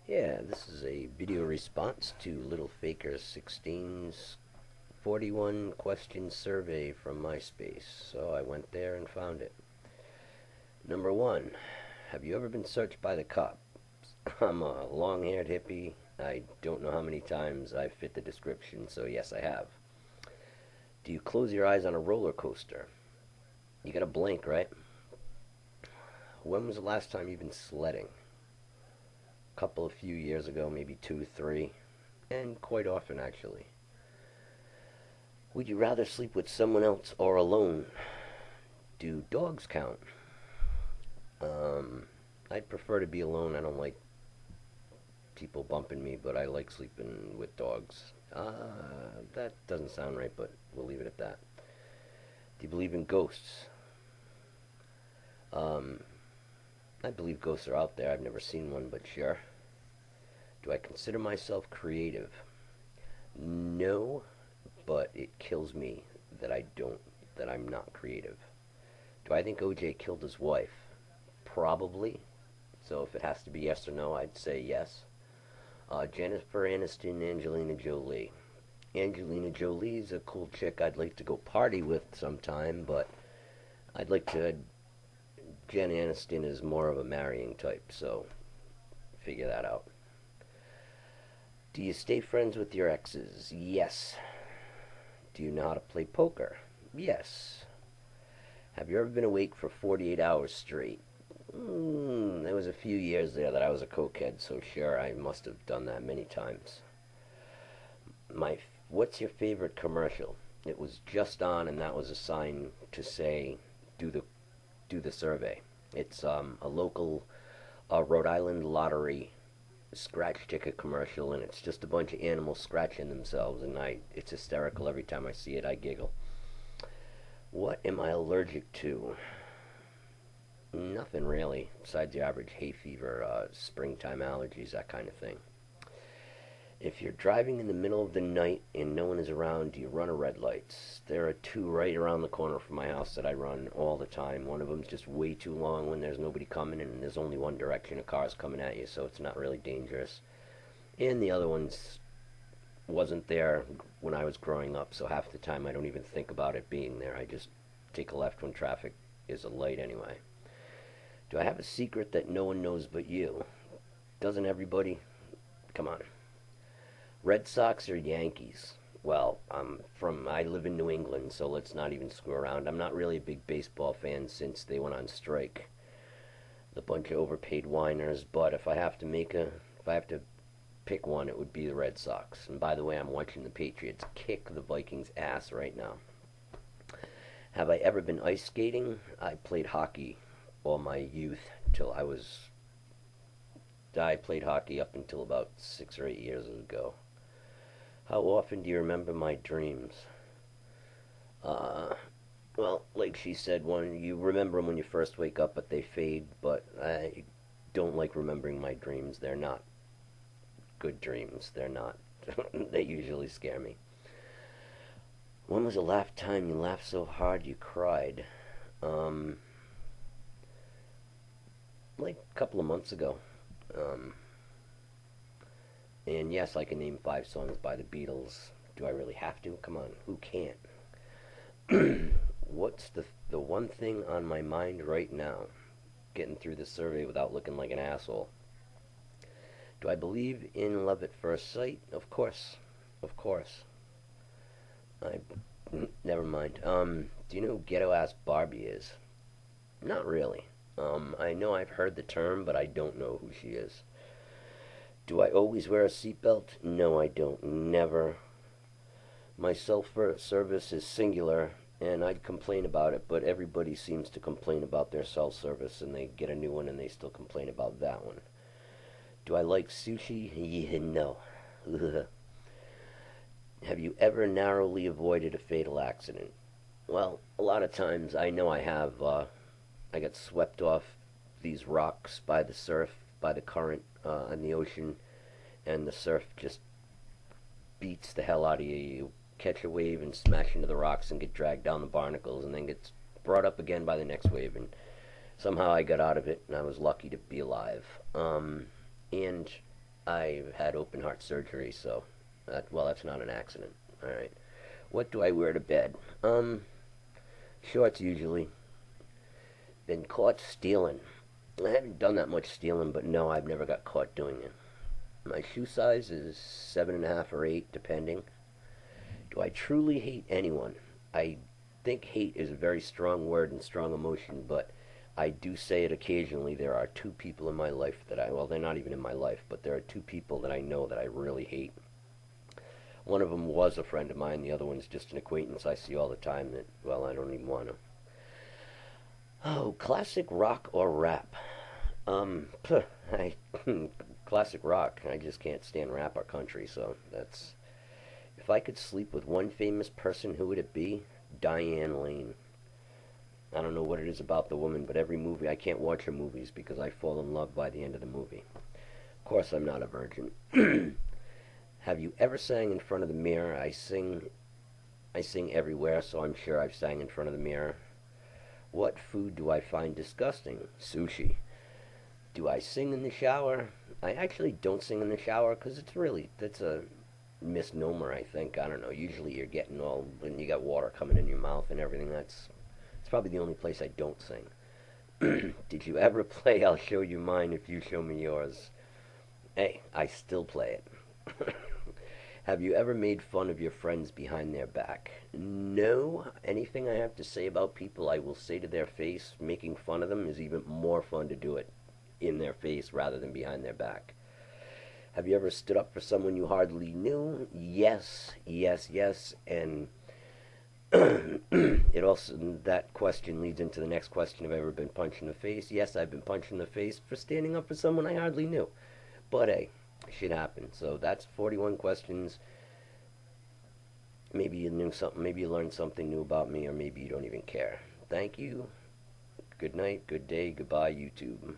Yeah, this is a video response to Little Faker 16's 41 question survey from MySpace. So I went there and found it. Number one, have you ever been searched by the cops? I'm a long-haired hippie. I don't know how many times I fit the description, so yes, I have. Do you close your eyes on a roller coaster? You gotta blink, right? When was the last time you've been sledding? A few years ago, maybe two, three, and quite often actually. Would you rather sleep with someone else or alone? Do dogs count? Um, I'd prefer to be alone. I don't like people bumping me, but I like sleeping with dogs. That doesn't sound right, but we'll leave it at that. Do you believe in ghosts? Um, I believe ghosts are out there. I've never seen one, but sure. Do I consider myself creative? No, but it kills me that I'm not creative. Do I think OJ killed his wife? Probably. So if it has to be yes or no, I'd say yes. Jennifer Aniston, Angelina Jolie. Angelina Jolie's a cool chick I'd like to go party with sometime, but I'd like to. Jen Aniston is more of a marrying type, so figure that out. Do you stay friends with your exes? Yes. Do you know how to play poker? Yes. Have you ever been awake for 48 hours straight? There was a few years there that I was a cokehead, so sure, I must have done that many times. What's your favorite commercial? It was just on, and that was a sign to say, do the do the survey. It's a local Rhode Island lottery scratch ticket commercial, and it's just a bunch of animals scratching themselves, and it's hysterical every time I see it. I giggle. What am I allergic to? Nothing really, besides the average hay fever, springtime allergies, that kind of thing. If you're driving in the middle of the night and no one is around, do you run a red lights? There are two right around the corner from my house that I run all the time. One of them's just way too long when there's nobody coming, and there's only one direction of cars coming at you, so it's not really dangerous. And the other one's wasn't there when I was growing up, so half the time I don't even think about it being there. I just take a left when traffic is a light anyway. Do I have a secret that no one knows but you? Doesn't everybody? Come on. Red Sox or Yankees? Well, I live in New England, so let's not even screw around. I'm not really a big baseball fan since they went on strike. The bunch of overpaid whiners, but if I have to pick one, it would be the Red Sox. And by the way, I'm watching the Patriots kick the Vikings' ass right now. Have I ever been ice skating? I played hockey all my youth till I played hockey up until about 6 or 8 years ago. How often do you remember my dreams? Uh, well, like she said, one you remember them when you first wake up, but they fade. But I don't like remembering my dreams. They're not good dreams. They're not. They usually scare me. When was the last time you laughed so hard you cried? Um, like a couple of months ago. Um, and yes, I can name 5 songs by the Beatles. Do I really have to? Come on, who can't? What's the one thing on my mind right now? Getting through the survey without looking like an asshole. Do I believe in love at first sight? Of course, of course. I never mind. Do you know who ghetto ass Barbie is? Not really. I know I've heard the term, but I don't know who she is. Do I always wear a seatbelt? No, I don't. Never. My self-service is singular, and I'd complain about it, but everybody seems to complain about their self-service, and they get a new one, and they still complain about that one. Do I like sushi? Yeah, no. Have you ever narrowly avoided a fatal accident? Well, a lot of times I know I have. I got swept off these rocks by the surf, by the current in the ocean, and the surf just beats the hell out of you. You catch a wave and smash into the rocks and get dragged down the barnacles, and then gets brought up again by the next wave. And somehow I got out of it, and I was lucky to be alive. And I've had open heart surgery, so well, that's not an accident. All right. What do I wear to bed? Shorts usually. Been caught stealing. I haven't done that much stealing, but no, I've never got caught doing it. My shoe size is 7.5 or 8, depending. Do I truly hate anyone? I think hate is a very strong word and strong emotion, but I do say it occasionally. There are two people in my life that well, they're not even in my life, but there are two people that I know that I really hate. One of them was a friend of mine. The other one's just an acquaintance I see all the time that, well, I don't even want to. Oh, classic rock or rap? I classic rock. I just can't stand rap or country, so that's. If I could sleep with one famous person, who would it be? Diane Lane. I don't know what it is about the woman, but every movie, I can't watch her movies because I fall in love by the end of the movie. Of course, I'm not a virgin. Have you ever sang in front of the mirror? I sing everywhere, so I'm sure I've sang in front of the mirror. What food do I find disgusting? Sushi. Do I sing in the shower? I actually don't sing in the shower because that's a misnomer, I think. I don't know. Usually you're getting all, when you got water coming in your mouth and everything. It's probably the only place I don't sing. Did you ever play I'll Show You Mine If You Show Me Yours? Hey, I still play it. Have you ever made fun of your friends behind their back? No. Anything I have to say about people, I will say to their face. Making fun of them is even more fun to do it in their face rather than behind their back. Have you ever stood up for someone you hardly knew? Yes, yes, yes. And it also, that question leads into the next question. Have I ever been punched in the face? Yes, I've been punched in the face for standing up for someone I hardly knew. But hey, shit happened. So that's 41 questions. Maybe you knew something, maybe you learned something new about me, or maybe you don't even care. Thank you. Good night, good day, goodbye, YouTube.